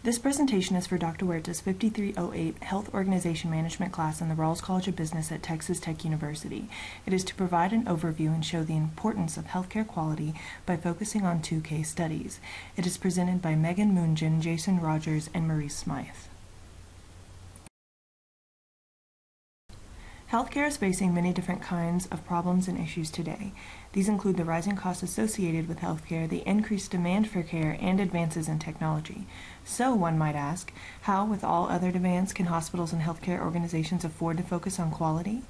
This presentation is for Dr. Heurta's 5308 Health Organization Management class in the Rawls College of Business at Texas Tech University. It is to provide an overview and show the importance of healthcare quality by focusing on 2 case studies. It is presented by Megan Moonjian, Jason Rogers, and Marie Smyth. Healthcare is facing many different kinds of problems and issues today. These include the rising costs associated with healthcare, the increased demand for care, and advances in technology. So, one might ask, how, with all other demands, can hospitals and healthcare organizations afford to focus on quality?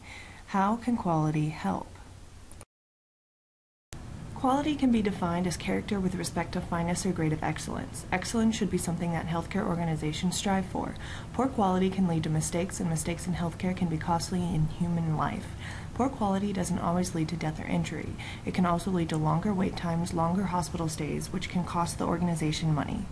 How can quality help? Quality can be defined as character with respect to fineness or grade of excellence. Excellence should be something that healthcare organizations strive for. Poor quality can lead to mistakes, and mistakes in healthcare can be costly in human life. Poor quality doesn't always lead to death or injury. It can also lead to longer wait times, longer hospital stays, which can cost the organization money.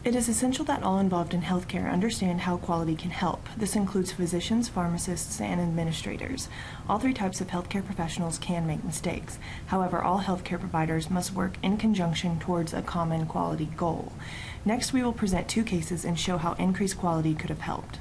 It is essential that all involved in healthcare understand how quality can help. This includes physicians, pharmacists, and administrators. All 3 types of healthcare professionals can make mistakes. However, all healthcare providers must work in conjunction towards a common quality goal. Next, we will present 2 cases and show how increased quality could have helped.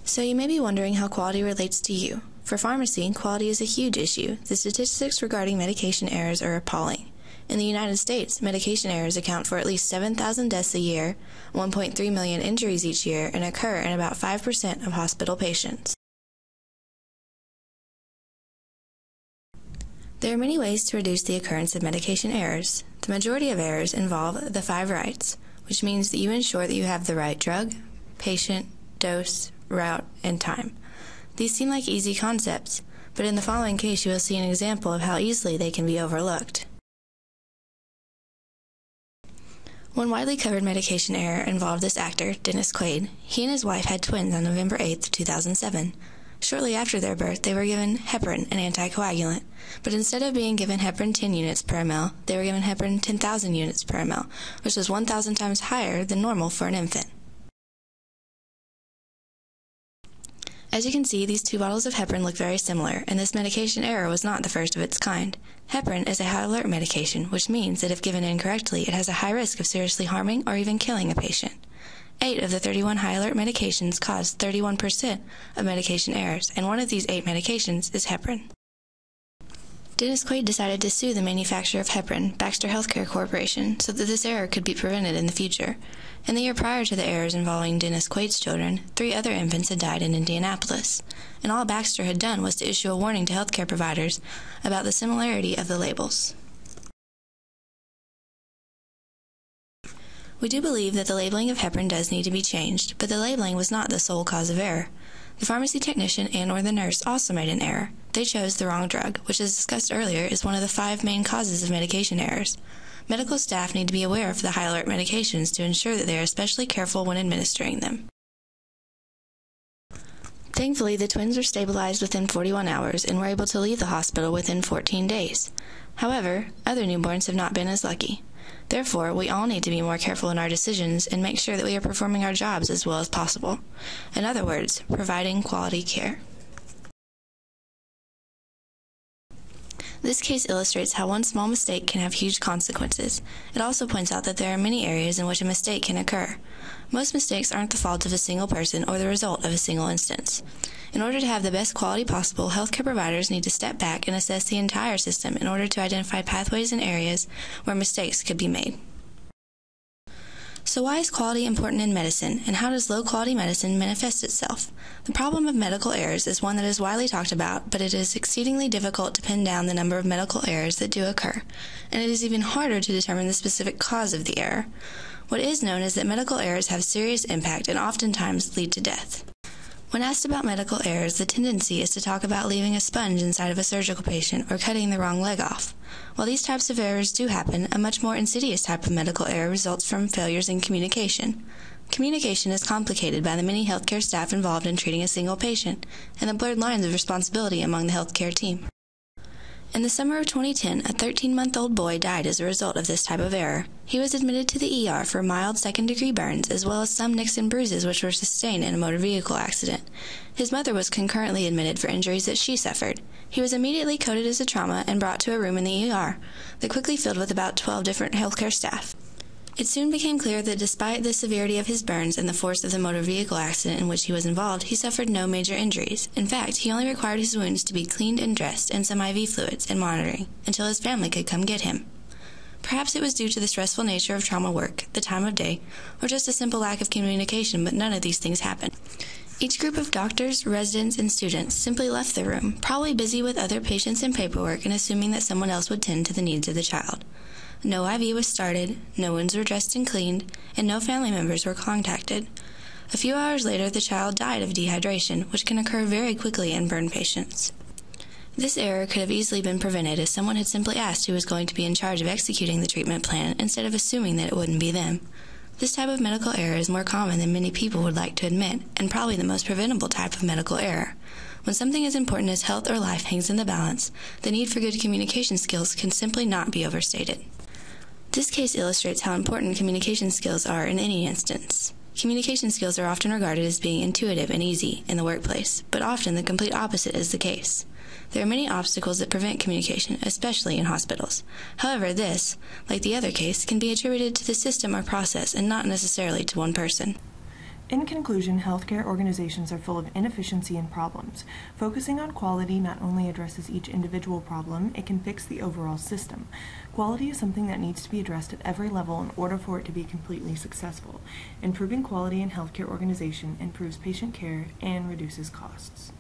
So you may be wondering how quality relates to you. For pharmacy, quality is a huge issue. The statistics regarding medication errors are appalling. In the United States, medication errors account for at least 7,000 deaths a year, 1.3 million injuries each year, and occur in about 5% of hospital patients. There are many ways to reduce the occurrence of medication errors. The majority of errors involve the 5 rights, which means that you ensure that you have the right drug, patient, dose, route, and time. These seem like easy concepts, but in the following case you will see an example of how easily they can be overlooked. One widely covered medication error involved this actor, Dennis Quaid. He and his wife had twins on November 8, 2007. Shortly after their birth, they were given heparin, an anticoagulant. But instead of being given heparin 10 units per ml, they were given heparin 10,000 units per ml, which was 1,000 times higher than normal for an infant. As you can see, these 2 bottles of heparin look very similar, and this medication error was not the first of its kind. Heparin is a high-alert medication, which means that if given incorrectly, it has a high risk of seriously harming or even killing a patient. 8 of the 31 high-alert medications cause 31% of medication errors, and one of these 8 medications is heparin. Dennis Quaid decided to sue the manufacturer of heparin, Baxter Healthcare Corporation, so that this error could be prevented in the future. In the year prior to the errors involving Dennis Quaid's children, 3 other infants had died in Indianapolis, and all Baxter had done was to issue a warning to healthcare providers about the similarity of the labels. We do believe that the labeling of heparin does need to be changed, but the labeling was not the sole cause of error. The pharmacy technician and/or the nurse also made an error. They chose the wrong drug, which, as discussed earlier, is one of the 5 main causes of medication errors. Medical staff need to be aware of the high-alert medications to ensure that they are especially careful when administering them. Thankfully, the twins were stabilized within 41 hours and were able to leave the hospital within 14 days. However, other newborns have not been as lucky. Therefore, we all need to be more careful in our decisions and make sure that we are performing our jobs as well as possible. In other words, providing quality care. This case illustrates how one small mistake can have huge consequences. It also points out that there are many areas in which a mistake can occur. Most mistakes aren't the fault of a single person or the result of a single instance. In order to have the best quality possible, healthcare providers need to step back and assess the entire system in order to identify pathways and areas where mistakes could be made. So why is quality important in medicine, and how does low-quality medicine manifest itself? The problem of medical errors is one that is widely talked about, but it is exceedingly difficult to pin down the number of medical errors that do occur, and it is even harder to determine the specific cause of the error. What is known is that medical errors have serious impact and oftentimes lead to death. When asked about medical errors, the tendency is to talk about leaving a sponge inside of a surgical patient or cutting the wrong leg off. While these types of errors do happen, a much more insidious type of medical error results from failures in communication. Communication is complicated by the many healthcare staff involved in treating a single patient and the blurred lines of responsibility among the healthcare team. In the summer of 2010, a 13-month-old boy died as a result of this type of error. He was admitted to the ER for mild second-degree burns, as well as some nicks and bruises which were sustained in a motor vehicle accident. His mother was concurrently admitted for injuries that she suffered. He was immediately coded as a trauma and brought to a room in the ER that quickly filled with about 12 different healthcare staff. It soon became clear that despite the severity of his burns and the force of the motor vehicle accident in which he was involved, he suffered no major injuries. In fact, he only required his wounds to be cleaned and dressed and some IV fluids and monitoring until his family could come get him. Perhaps it was due to the stressful nature of trauma work, the time of day, or just a simple lack of communication, but none of these things happened. Each group of doctors, residents, and students simply left the room, probably busy with other patients and paperwork and assuming that someone else would tend to the needs of the child. No IV was started, no wounds were dressed and cleaned, and no family members were contacted. A few hours later, the child died of dehydration, which can occur very quickly in burn patients. This error could have easily been prevented if someone had simply asked who was going to be in charge of executing the treatment plan instead of assuming that it wouldn't be them. This type of medical error is more common than many people would like to admit, and probably the most preventable type of medical error. When something as important as health or life hangs in the balance, the need for good communication skills can simply not be overstated. This case illustrates how important communication skills are in any instance. Communication skills are often regarded as being intuitive and easy in the workplace, but often the complete opposite is the case. There are many obstacles that prevent communication, especially in hospitals. However, this, like the other case, can be attributed to the system or process and not necessarily to one person. In conclusion, healthcare organizations are full of inefficiency and problems. Focusing on quality not only addresses each individual problem, it can fix the overall system. Quality is something that needs to be addressed at every level in order for it to be completely successful. Improving quality in healthcare organization improves patient care and reduces costs.